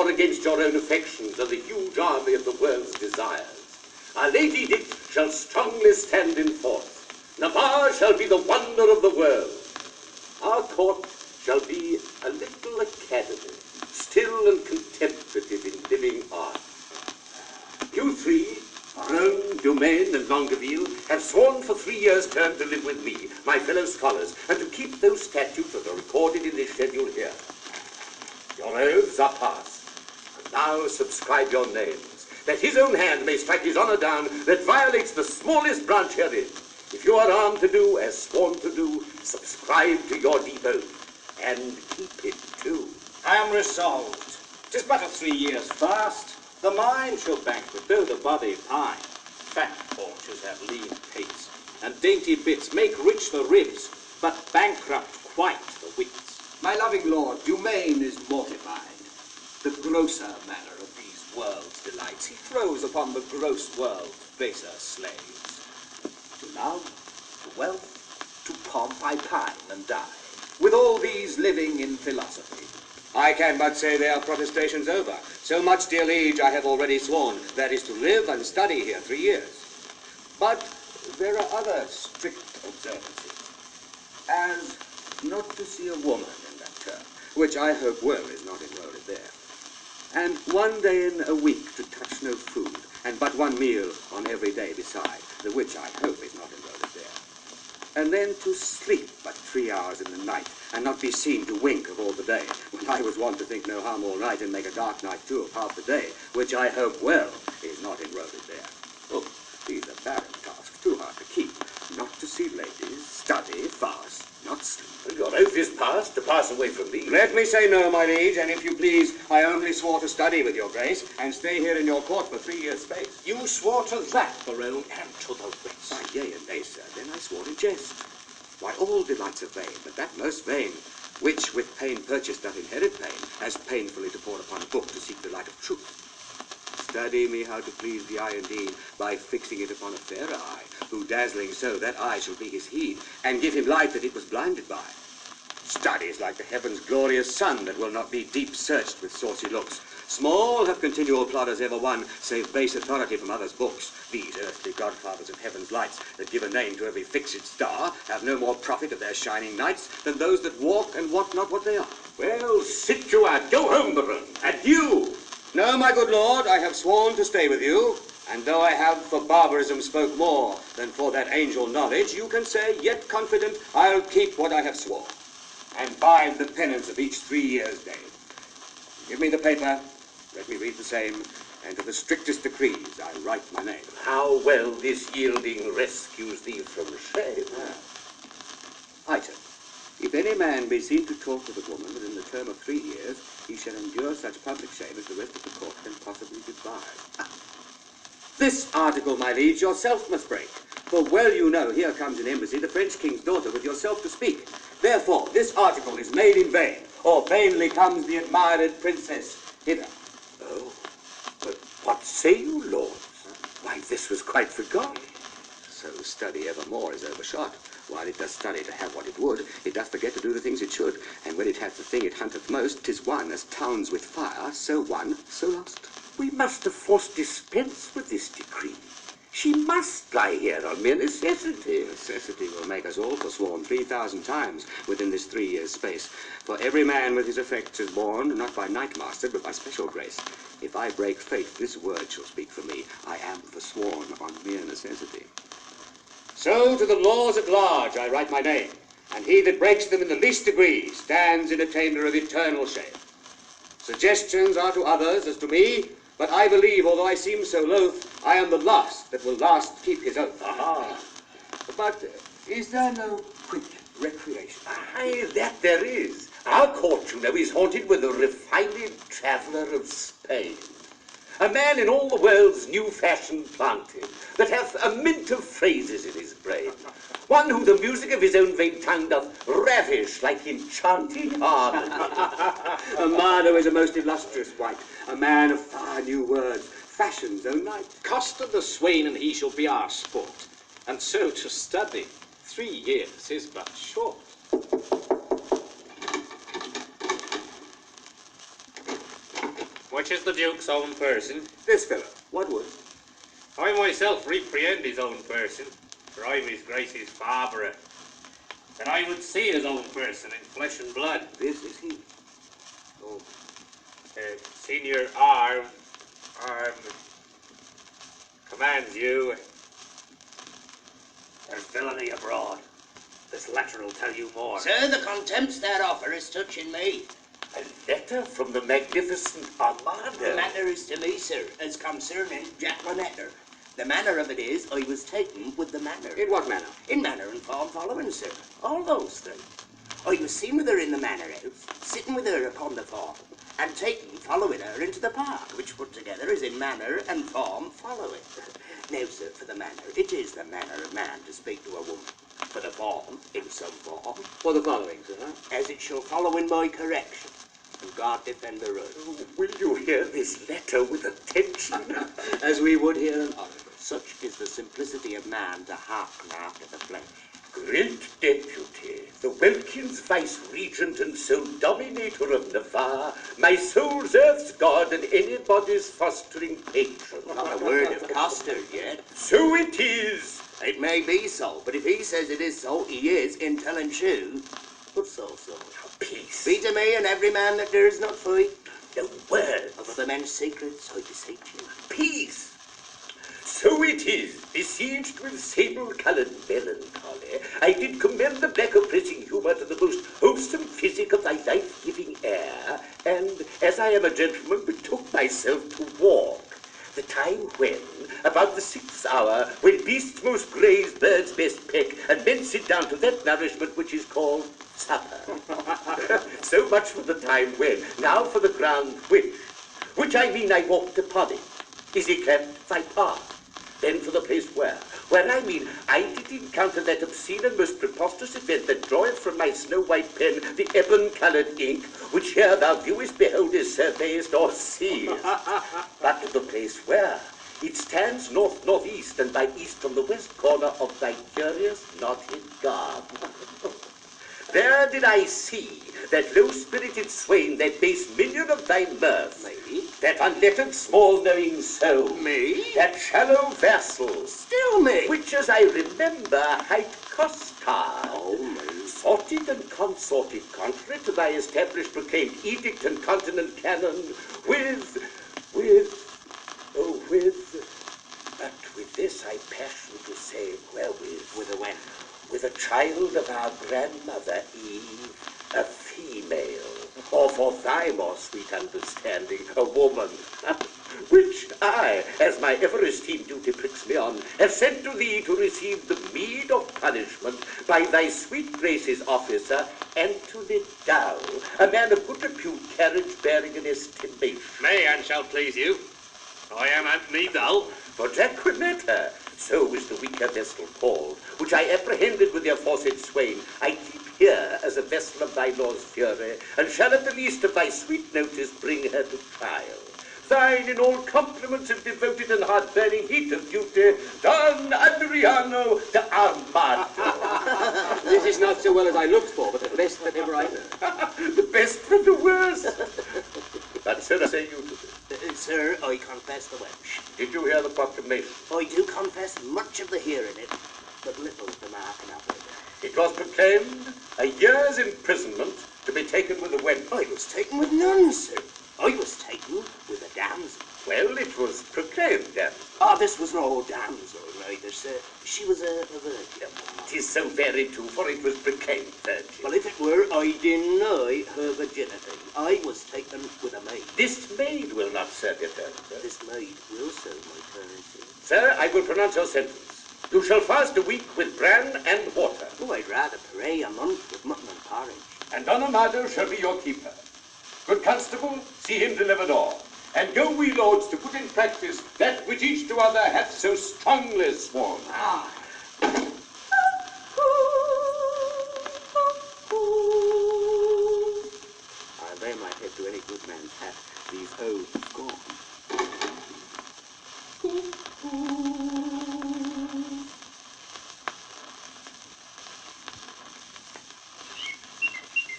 war against your own affections and the huge army of the world's desires. Our Lady Dick shall strongly stand in force. Navarre shall be the wonder of the world. Our court shall be a little academy, still and contemplative in living art. You three, Burowne, DUMAINE, and LONGA have sworn for 3 years' term to live with me, my fellow scholars, and to keep those statutes that are recorded in this schedule here. Your oaths are passed, and now subscribe your names, that his own hand may strike his honor down that violates the smallest branch herein. If you are armed to do as sworn to do, subscribe to your deep oath, and keep it too. I am resolved. 'Tis but a 3 years' fast. The mind shall banquet, though the body pine. Fat paunches have lean pates, and dainty bits make rich the ribs, but bankrupt quite the wits. My loving lord, DUMAINE is mortified. The grosser manner of these world's delights he throws upon the gross world's baser slaves. To love, to wealth, to pomp I pine and die, with all these living in philosophy. I can but say their protestations over. So much, dear liege, I have already sworn, that is to live and study here 3 years. But there are other strict observances, as not to see a woman in that term, which I hope well is not enrolled there, and 1 day in a week to touch no food, and but 1 meal on every day beside, the which I hope is not enrolled there, and then to sleep but 3 hours in the night, and not be seen to wink of all the day, when I was wont to think no harm all night, and make a dark night too of half the day, which I hope well is not enrolled there. Oh, these are barren tasks, too hard to keep. Not to see ladies, study, fast, not sleep. Your oath is passed to pass away from me. Let me say no, my liege, and if you please, I only swore to study with your grace, and stay here in your court for 3 years' space. You swore to that, Burowne, and to the rest. Why, yea and nay, sir, then I swore to jest. Why, all delights are vain, but that most vain, which with pain purchased doth inherit pain, as painfully to pore upon a book to seek the light of truth. Study me how to please the eye indeed, by fixing it upon a fairer eye, who dazzling so that eye shall be his heed, and give him light that it was blinded by. Study is like the heaven's glorious sun, that will not be deep searched with saucy looks. Small have continual plodders ever won, save base authority from others' books. These earthly godfathers of heaven's lights, that give a name to every fixed star, have no more profit of their shining nights than those that walk and wot not what they are. Well, sit you out. Go home, Burowne. Adieu. No, my good lord, I have sworn to stay with you, and though I have for barbarism spoke more than for that angel knowledge, you can say, yet confident, I'll keep what I have sworn, and bind the penance of each 3 years' day. Give me the paper, let me read the same, and to the strictest decrees I write my name. How well this yielding rescues thee from shame. Item. If any man be seen to talk with a woman within the term of 3 years, he shall endure such public shame as the rest of the court can possibly devise. This article, my liege, yourself must break. For well you know, here comes in embassy the French king's daughter with yourself to speak. Therefore, this article is made in vain, or vainly comes the admired princess hither. Oh, but what say you, lords? Why, this was quite forgotten. So study evermore is overshot. While it does study to have what it would, it doth forget to do the things it should. And when it hath the thing it hunteth most, 'tis one as towns with fire, so won, so lost. We must of force dispense with this decree. She must lie here on mere necessity. Necessity will make us all forsworn 3,000 times within this 3 years' space. For every man with his effects is born, not by night mastered, but by special grace. If I break faith, this word shall speak for me. I am forsworn on mere necessity. So to the laws at large I write my name, and he that breaks them in the least degree stands in attainder of eternal shame. Suggestions are to others as to me, but I believe, although I seem so loath, I am the last that will last keep his oath. Aha! But is there no quick recreation? Aye, that there is. Our court, you know, is haunted with a refined traveller of Spain. A man in all the world's new-fashioned planting, that hath a mint of phrases in his brain. One who the music of his own vain tongue doth ravish like enchanting harmony. ARMADO is a most illustrious wight, a man of far new words, fashion's own knight. COSTARD the swain, and he shall be our sport. And so to study 3 years is but short. Which is the Duke's own person? This fellow, Woodward. I myself reprehend his own person, for I'm his Grace's father. That I would see his own person in flesh and blood. This is he. Oh, Senior Arm commands you. There's villainy abroad. This letter will tell you more. Sir, the contempts that offer is touching me. A letter from the magnificent Armado. The matter is to me, sir, as concerning JAQUENETTA. The manner of it is, I was taken with the manner. in what manner? In manner and form following, sir. All those things. I was seen with her in the manor house, sitting with her upon the form, and taken following her into the park, which put together is in manner and form following. Now, sir, for the manner, it is the manner of man to speak to a woman. For the form, in some form, For the following, sir. as it shall follow in my correction. And God defend the right. Will you hear this letter with attention? As we would hear an oracle. Such is the simplicity of man to hearken after the flesh. Great deputy, the Wilkins vice-regent and sole dominator of Navarre, my soul's earth's god and anybody's fostering patron. Not a word of COSTARD yet. So it is. It may be so, but if he says it is so, he is in telling true. But so. Peace. Be to me and every man that dares not fight. No words. Of other men's secrets, I beseech you. Peace. So it is, besieged with sable-coloured melancholy, I did commend the black oppressing humour to the most wholesome physic of thy life-giving air, and, as I am a gentleman, betook myself to walk. The time when, about the 6th hour, when beasts most graze, birds best peck, and men sit down to that nourishment which is called supper. So much for the time when. Now for the ground which I mean I walked upon it. Is it kept thy path? Then for the place where I mean I did encounter that obscene and most preposterous event that draweth from my snow-white pen the ebon-coloured ink, which here thou viewest, beholdest, surveyest, or seest. But to the place where it stands north-northeast, and by east from the west corner of thy curious knotted garden. There did I see that low-spirited swain, that base minion of thy mirth, Me? that unlettered small knowing soul, Me? that shallow vassal, Still me. which as I remember hight COSTARD, Oh, me. sorted and consorted contrary to thy established proclaimed edict and continent canon, but with this I passion to say wherewith. With a when? With a child of our grandmother Eve, a female, or for thy more sweet understanding, a woman, which I, as my ever-esteemed duty pricks me on, have sent to thee to receive the meed of punishment by thy sweet grace's officer, Anthony Dow, a man of good repute, carriage bearing and estimation. May and shall please you. I am Anthony Dow. For JAQUENETTA, so is the weaker vessel called, which I apprehended with the aforesaid swain, I keep here as a vessel of thy law's fury, and shall at the least of thy sweet notice bring her to trial. Thine in all compliments of devoted and hard-burning heat of duty, Don Adriano de Armado. This is not so well as I looked for, but the best that ever I heard. The best from the worst. But, sir, say you to this. Sir, I confess the Welsh. Did you hear the proclamation? I do confess much of the hearing it, but little of the marking of it. It was proclaimed a year's imprisonment to be taken with a wench. I was taken with none, sir. I was taken with a damsel. Well, it was proclaimed, damsel. Ah, this was no damsel, neither, sir. She was a virgin. 'Tis so very true, for it was proclaimed virgin. Well, if it were, I deny her virginity. I was taken with a maid. This maid will not serve your turn, sir. This maid will serve my turn, sir. Sir, I will pronounce your sentence. You shall fast a week with bran and water, Oh, I'd rather pray a month with mutton and porridge. and Don Armado shall be your keeper. Good constable, see him delivered all. And go we, lords, to put in practice that which each to other hath so strongly sworn. Ah. I'll lay my head to any good man's hat. These oaths gone.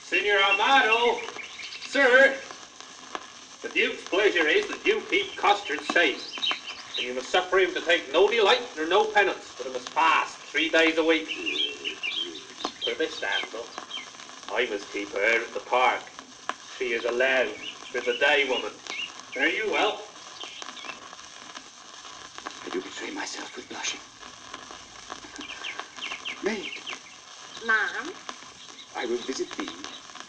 Senior Armado, sir, the Duke's pleasure here is that you keep COSTARD safe. And you must suffer him to take no delight nor no penance, but he must fast 3 days a week. For this damsel, I must keep her at the park. She is allowed with the day woman. Fare you well. I do betray myself with blushing. Maid, Ma'am, I will visit thee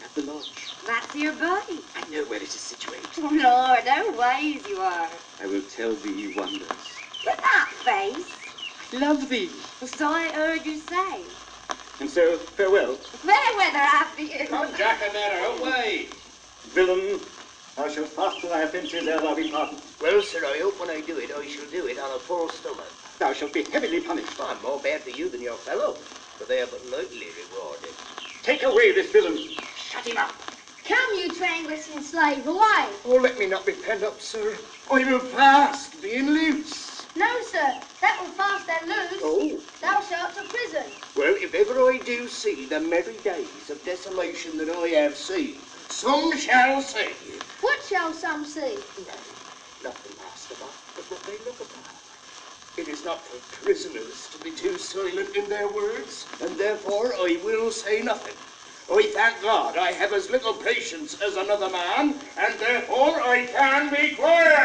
at the lodge. that's your buddy. I know where it is situated. Oh, Lord, no ways you are. I will tell thee wonders. With that face, I love thee. so I heard you say. And so, farewell. Fair weather after you. Come, JAQUENETTA, away. Villain, thou shalt fasten thy offences ere thou be pardoned. Well, sir, I hope when I do it, I shall do it on a full stomach. Thou shalt be heavily punished. I'm more bad to you than your fellow, but they are but lightly rewarded. Take away this villain. Shut him up. Come, you tranglishing slave, away. Oh, let me not be penned up, sir. I will fast, being loose. No, sir, that will fast and loose. Oh, Thou shalt to prison. well, if ever I do see the merry days of desolation that I have seen, some shall say, What shall some see? nothing, Master, but what they look upon. It is not for prisoners to be too silent in their words, and therefore I will say nothing. I thank God I have as little patience as another man, and therefore I can be quiet.